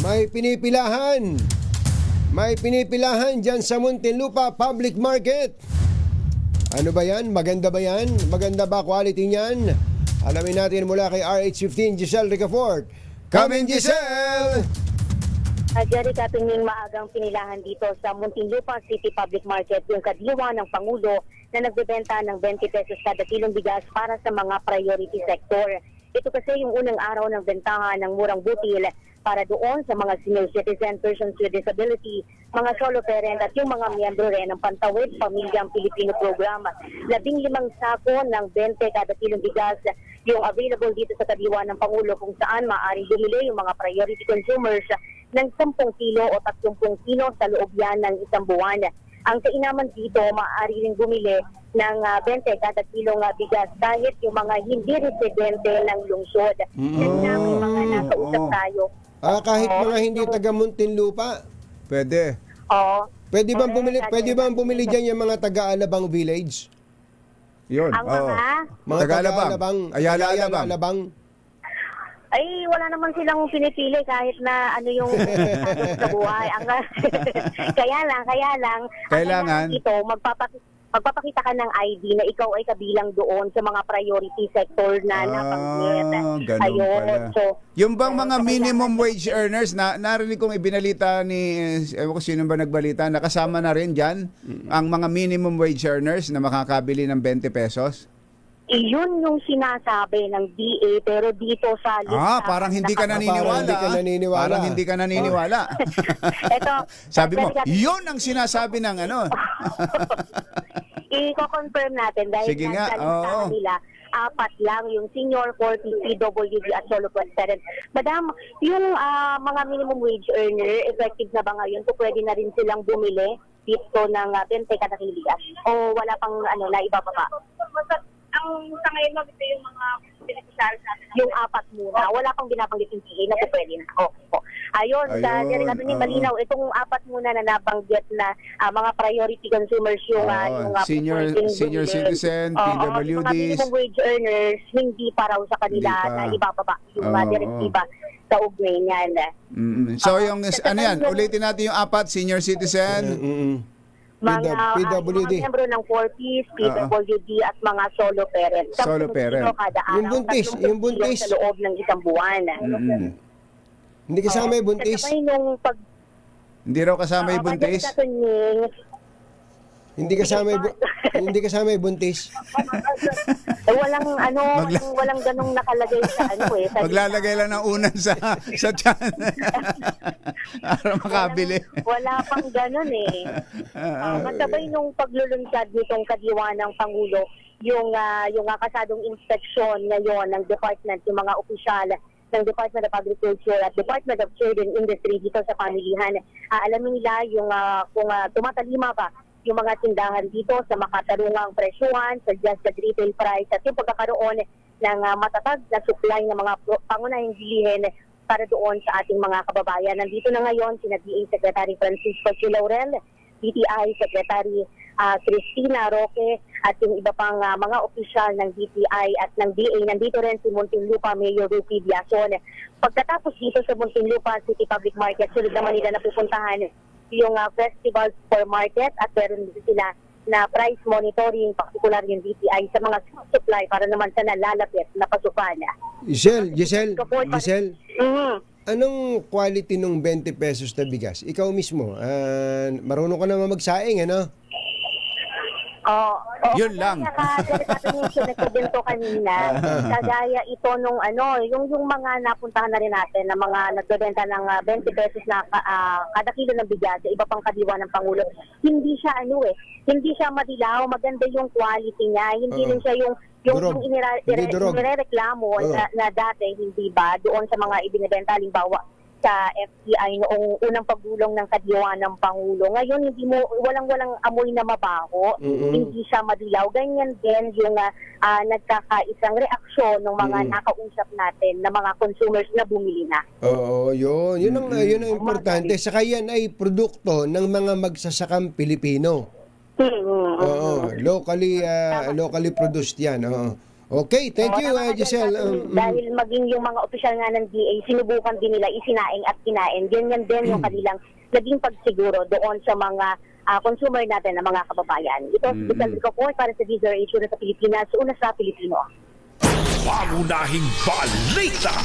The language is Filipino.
May pinipilahan. May pinipilahan dyan sa Muntinlupa Public Market. Ano ba yan? Maganda ba yan? Maganda ba quality niyan? Alamin natin mula kay RH15, Giselle Ricafort. Come in, Giselle! Jerry, katingin maagang pinilahan dito sa Muntinlupa City Public Market yung kadiwa ng Pangulo na nagbebenta ng 20 pesos kada kilong bigas para sa mga priority sector. Ito kasi yung unang araw ng bentahan ng murang butil para doon sa mga senior citizen, persons with disability, mga solo parent at yung mga miyembro rin ng Pantawid Pamilyang Pilipino Program. 15 sako ng 20 kada kilong bigas yung available dito sa kadiwa ng Pangulo kung saan maaaring bumili yung mga priority consumers ng 10 kilo o 30 kilo sa loob yan ng isang buwan. Ang kainaman dito, maaari rin bumili ng 20 kada kilong bigas kahit yung mga hindi residente ng lungsod. Kasi na may mga nakausap tayo. Kahit mga hindi taga Muntinlupa? Pwede. Oo. Pwede bang bumili dyan yung mga taga-Alabang Village? Yun. Ang Oo. mga Taga-Alabang. Ayala Alabang. ay wala naman silang pinipili kahit na ano yung sa buhay. Kaya lang Kailangan ito magpapakita ka ng ID na ikaw ay kabilang doon sa mga priority sector na nabanggit. Ganun pala. So, yung bang mga minimum wage earners, narinig kong ibinalita ni, ewan ko sino ba nagbalita, nakasama na rin dyan ang mga minimum wage earners na makakabili ng 20 pesos? Iyon yung sinasabi ng DA pero dito sa parang hindi ka naniniwala. Parang hindi ka naniniwala. Ito, sabi mo, yun ang sinasabi ng ano. I-confirm natin dahil sige nga, oo. Nila, 4 lang yung senior 40 PWD at solo parent. Madam, yung mga minimum wage earner, effective na ba ngayon? So pwede na rin silang bumili dito ng 20 kada kiligas? O wala pang na ibababa? Ang sa ngayon ito yung mga beneficiaries natin. Yung 4 muna. Wala pang binabanggit yung PA na pwede na. Okay po. Ayun, sa Jerry Catherine malinaw, itong 4 muna na nabanggit na mga priority consumers yung senior citizen, PWDs. Mga minimum wage earners, hindi pa raw sa kanila na ibababa yung direktiba sa ugnay niyan. So yung ano yan, ulitin natin yung 4, senior citizen, mga miyembro ng 40s, PWD at mga solo parents. Solo parent. Yung buntis. Sa loob ng isang buwan. Hindi kasama yung buntis. Hindi raw kasama yung buntis. Hindi kasama yung buntis. Walang ganong nakalagay sa sa maglalagay lang ng unan sa tiyan. Para makabili. Wala pang ganon Masabay nung paglulunsad nitong kadiwa ng Pangulo, yung kasadong inspeksyon ngayon ng department, yung mga opisyal ng Department of Agriculture at Department of Trade and Industry dito sa pamilihan. Alamin nila yung kung tumatalima ba yung mga tindahan dito sa makatarungang presyuhan, suggested retail price at yung pagkakaroon ng matatag na supply ng mga pangunahing bilihin para doon sa ating mga kababayan. Nandito na ngayon si DA Secretary Francisco C. Laurel, DTI Secretary Cristina Roque at yung iba pang mga opisyal ng DTI at ng DA. Nandito rin si Muntinlupa Mayor Rupi Biason. Pagkatapos dito sa Muntinlupa City Public Market, sunod naman nila napupuntahan yung festival supermarket at meron dito sila na price monitoring, particular yung DTI sa mga supply para naman sa nalalapit na pasukan. Giselle, anong quality ng 20 pesos na bigas? Ikaw mismo, marunong ka naman magsaing, ano? Yun lang. Nakadin ko kanina, kagaya ito nung yung mga napuntahan na rin natin na mga nagbebenta ng 20 pesos na kada kilo ng bigas sa iba pang kadiwa ng Pangulo. Hindi siya hindi siya madilaw, maganda yung quality niya, hindi rin siya yung inireklamo na dati, hindi ba, doon sa mga ibinibenta, halimbawa sa FTI noong unang paggulong ng kadiwa ng Pangulo. Ngayon, walang amoy na mabaho, hindi siya madilaw. Ganyan din yung nagkakaisang reaksyon ng mga nakausap natin na mga consumers na bumili na. Oo, yun. Yun ang importante. Saka yan ay produkto ng mga magsasakang Pilipino. Oo, locally produced yan. Okay, thank you, tama ka dyan, Giselle. dahil maging yung mga opisyal nga ng DA, sinubukan din nila isinaing at kinain. Ganyan din yung kanilang naging pagsiguro doon sa mga consumer natin na mga kababayan. Ito, Giselle Ricoport para sa DZRH na sa Pilipinas, una sa Pilipino. Pangunahing balita